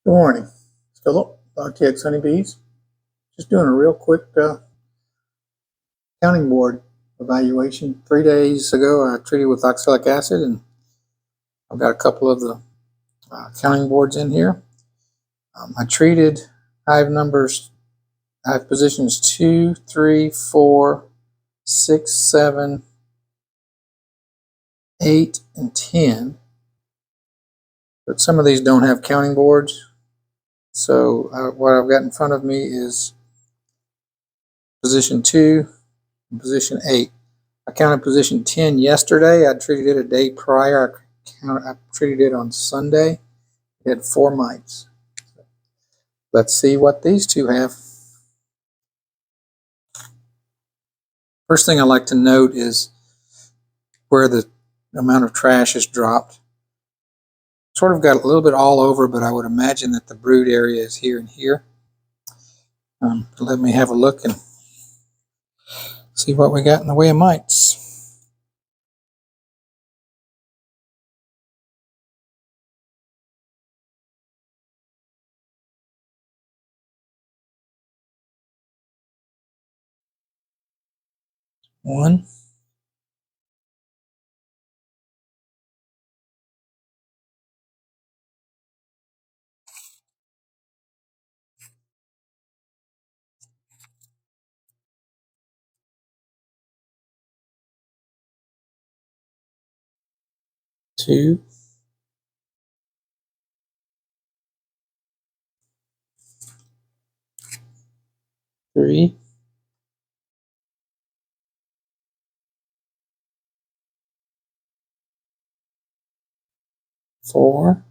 Good morning. It's Philip, RTX Honeybees. Just doing a real quick counting board evaluation. 3 days ago I treated with oxalic acid, and I've got a couple of the counting boards in here. I treated hive positions 2, 3, 4, 6, 7, 8, and 10. But some of these don't have counting boards. So what I've got in front of me is position 2 and position 8. I counted position 10 yesterday. I treated it a day prior. I treated it on Sunday. It had 4 mites. Let's see what these two have. First thing I like to note is where the amount of trash is dropped. Sort of got a little bit all over, but I would imagine that the brood area is here and here. Let me have a look and see what we got in the way of mites. One. 2. 3. 4.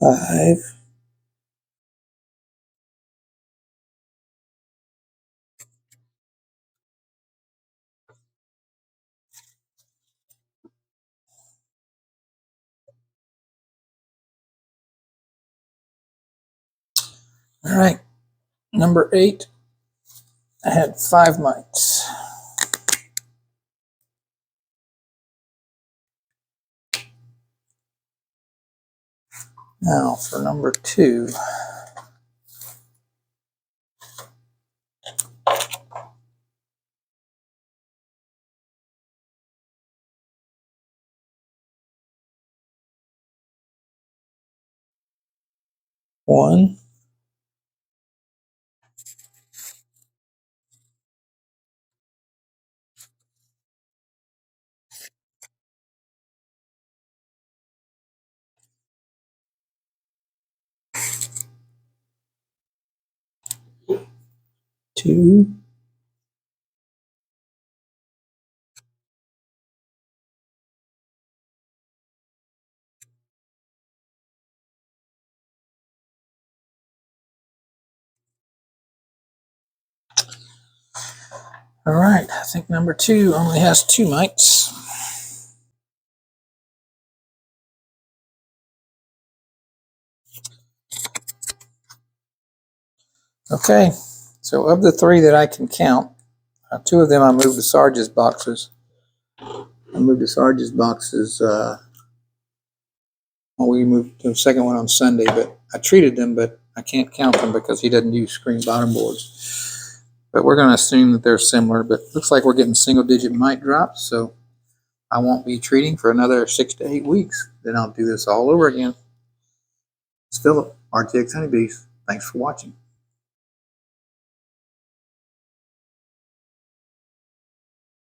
5. 'All right, number 8. I had 5 mites. Now for number 2. One. 2. 'All right, I think number 2 only has 2 mites. Okay, so of the 3 that I can count, 2 of them I moved to Sarge's boxes. Well, we moved to the second one on Sunday, but I treated them, but I can't count them because he doesn't use screen bottom boards. But we're going to assume that they're similar, but looks like we're getting single-digit mite drops, so I won't be treating for another 6 to 8 weeks. Then I'll do this all over again. It's Philip, RTX Honeybees. Thanks for watching.